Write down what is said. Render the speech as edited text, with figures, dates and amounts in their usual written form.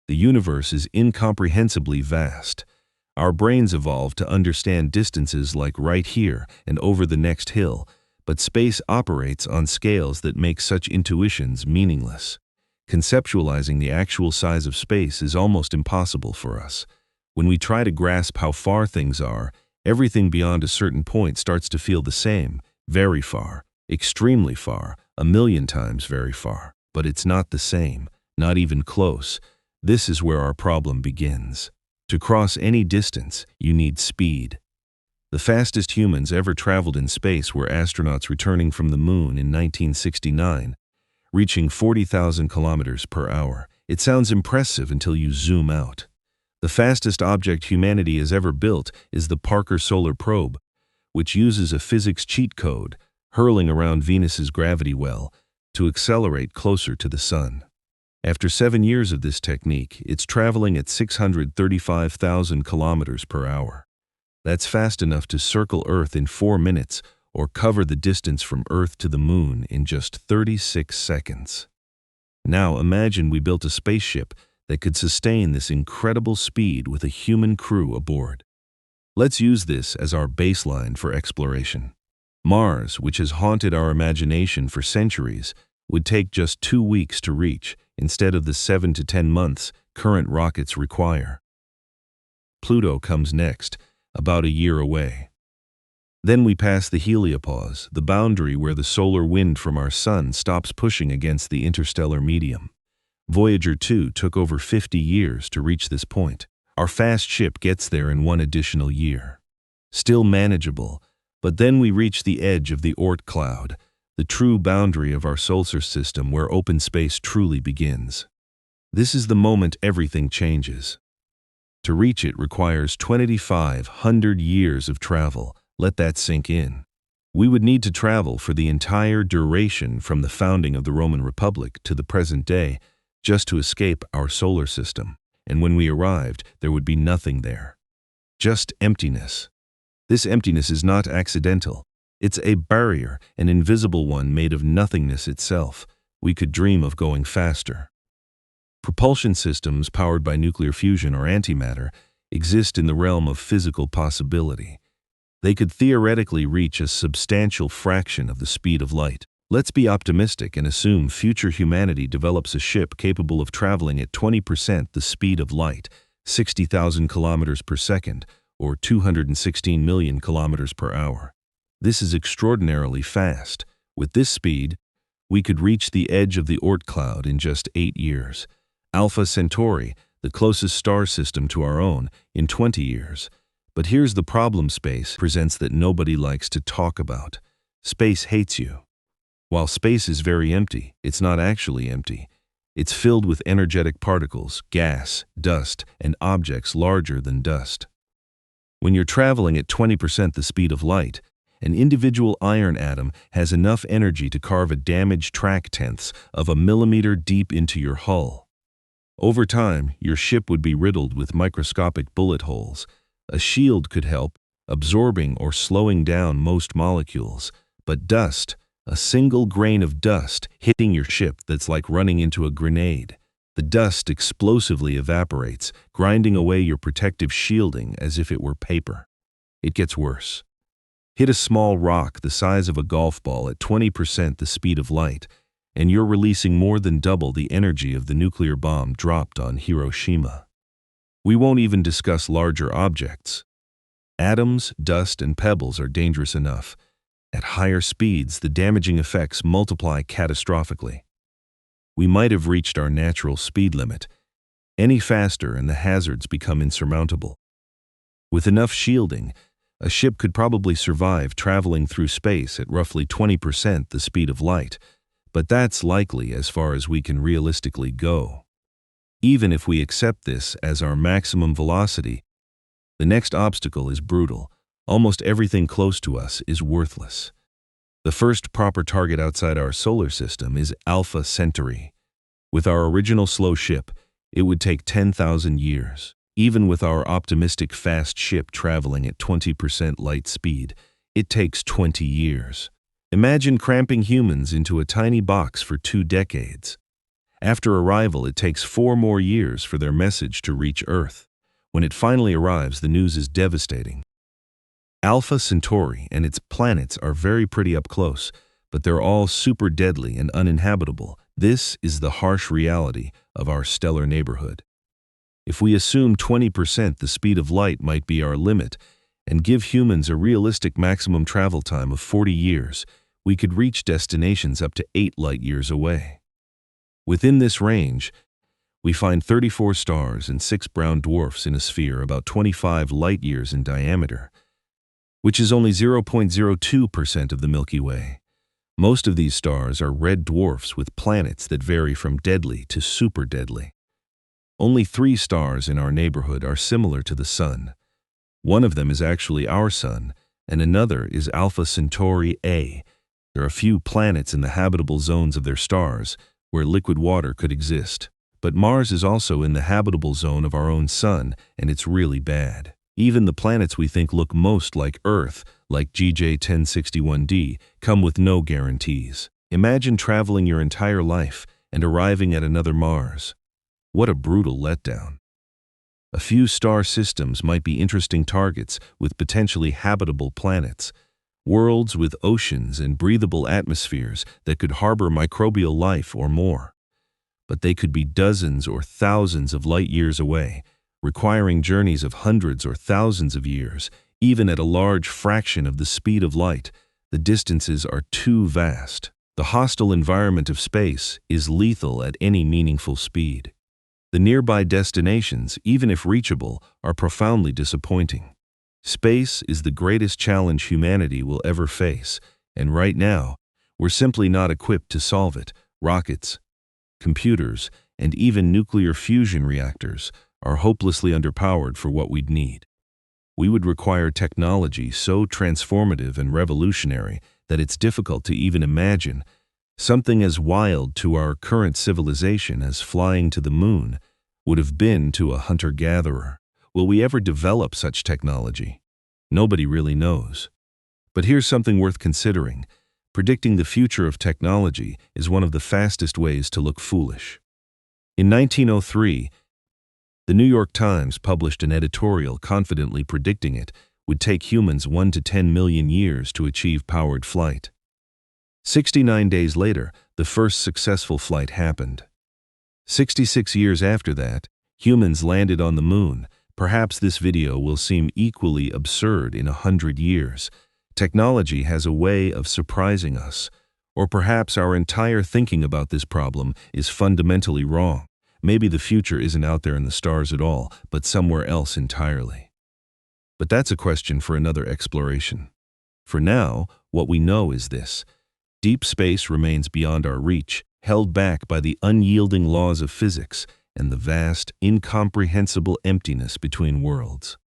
The universe is incomprehensibly vast. Our brains evolved to understand distances like right here and over the next hill, but space operates on scales that make such intuitions meaningless. Conceptualizing the actual size of space is almost impossible for us. When we try to grasp how far things are, everything beyond a certain point starts to feel the same, very far, extremely far, a million times very far. But it's not the same, not even close. This is where our problem begins. To cross any distance, you need speed. The fastest humans ever traveled in space were astronauts returning from the moon in 1969, reaching 40,000 kilometers per hour. It sounds impressive until you zoom out. The fastest object humanity has ever built is the Parker Solar Probe, which uses a physics cheat code, hurling around Venus's gravity well, to accelerate closer to the Sun. After 7 years of this technique, it's traveling at 635,000 kilometers per hour. That's fast enough to circle Earth in 4 minutes or cover the distance from Earth to the Moon in just 36 seconds. Now imagine we built a spaceship that could sustain this incredible speed with a human crew aboard. Let's use this as our baseline for exploration. Mars, which has haunted our imagination for centuries, would take just 2 weeks to reach, instead of the 7 to 10 months current rockets require. Pluto comes next, about a year away. Then we pass the heliopause, the boundary where the solar wind from our sun stops pushing against the interstellar medium. Voyager 2 took over 50 years to reach this point. Our fast ship gets there in 1 additional year. Still manageable, but then we reach the edge of the Oort cloud, the true boundary of our solar system where open space truly begins. This is the moment everything changes. To reach it requires 2,500 years of travel. Let that sink in. We would need to travel for the entire duration from the founding of the Roman Republic to the present day just to escape our solar system. And when we arrived, there would be nothing there. Just emptiness. This emptiness is not accidental. It's a barrier, an invisible one made of nothingness itself. We could dream of going faster. Propulsion systems powered by nuclear fusion or antimatter exist in the realm of physical possibility. They could theoretically reach a substantial fraction of the speed of light. Let's be optimistic and assume future humanity develops a ship capable of traveling at 20% the speed of light, 60,000 kilometers per second, or 216 million kilometers per hour. This is extraordinarily fast. With this speed, we could reach the edge of the Oort cloud in just 8 years. Alpha Centauri, the closest star system to our own, in 20 years. But here's the problem space presents that nobody likes to talk about. Space hates you. While space is very empty, it's not actually empty. It's filled with energetic particles, gas, dust, and objects larger than dust. When you're traveling at 20% the speed of light, an individual iron atom has enough energy to carve a damaged track tenths of a millimeter deep into your hull. Over time, your ship would be riddled with microscopic bullet holes. A shield could help, absorbing or slowing down most molecules. But dust, a single grain of dust hitting your ship that's like running into a grenade. The dust explosively evaporates, grinding away your protective shielding as if it were paper. It gets worse. Hit a small rock the size of a golf ball at 20% the speed of light, and you're releasing more than double the energy of the nuclear bomb dropped on Hiroshima. We won't even discuss larger objects. Atoms, dust, and pebbles are dangerous enough. At higher speeds, the damaging effects multiply catastrophically. We might have reached our natural speed limit. Any faster and the hazards become insurmountable. With enough shielding, a ship could probably survive traveling through space at roughly 20% the speed of light, but that's likely as far as we can realistically go. Even if we accept this as our maximum velocity, the next obstacle is brutal. Almost everything close to us is worthless. The first proper target outside our solar system is Alpha Centauri. With our original slow ship, it would take 10,000 years. Even with our optimistic fast ship traveling at 20% light speed, it takes 20 years. Imagine cramping humans into a tiny box for 2 decades. After arrival, it takes 4 more years for their message to reach Earth. When it finally arrives, the news is devastating. Alpha Centauri and its planets are very pretty up close, but they're all super deadly and uninhabitable. This is the harsh reality of our stellar neighborhood. If we assume 20% the speed of light might be our limit, and give humans a realistic maximum travel time of 40 years, we could reach destinations up to 8 light-years away. Within this range, we find 34 stars and 6 brown dwarfs in a sphere about 25 light-years in diameter, which is only 0.02% of the Milky Way. Most of these stars are red dwarfs with planets that vary from deadly to super deadly. Only 3 stars in our neighborhood are similar to the Sun. One of them is actually our Sun, and another is Alpha Centauri A. There are a few planets in the habitable zones of their stars where liquid water could exist. But Mars is also in the habitable zone of our own Sun, and it's really bad. Even the planets we think look most like Earth, like GJ 1061d, come with no guarantees. Imagine traveling your entire life and arriving at another Mars. What a brutal letdown. A few star systems might be interesting targets with potentially habitable planets, worlds with oceans and breathable atmospheres that could harbor microbial life or more. But they could be dozens or thousands of light-years away, requiring journeys of hundreds or thousands of years. Even at a large fraction of the speed of light, the distances are too vast. The hostile environment of space is lethal at any meaningful speed. The nearby destinations, even if reachable, are profoundly disappointing. Space is the greatest challenge humanity will ever face, and right now, we're simply not equipped to solve it. Rockets, computers, and even nuclear fusion reactors are hopelessly underpowered for what we'd need. We would require technology so transformative and revolutionary that it's difficult to even imagine. Something as wild to our current civilization as flying to the moon would have been to a hunter-gatherer. Will we ever develop such technology? Nobody really knows. But here's something worth considering. Predicting the future of technology is one of the fastest ways to look foolish. In 1903, the New York Times published an editorial confidently predicting it would take humans 1 to 10 million years to achieve powered flight. 69 days later, the first successful flight happened. 66 years after that, humans landed on the moon. Perhaps this video will seem equally absurd in 100 years. Technology has a way of surprising us. Or perhaps our entire thinking about this problem is fundamentally wrong. Maybe the future isn't out there in the stars at all, but somewhere else entirely. But that's a question for another exploration. For now, what we know is this: deep space remains beyond our reach, held back by the unyielding laws of physics and the vast, incomprehensible emptiness between worlds.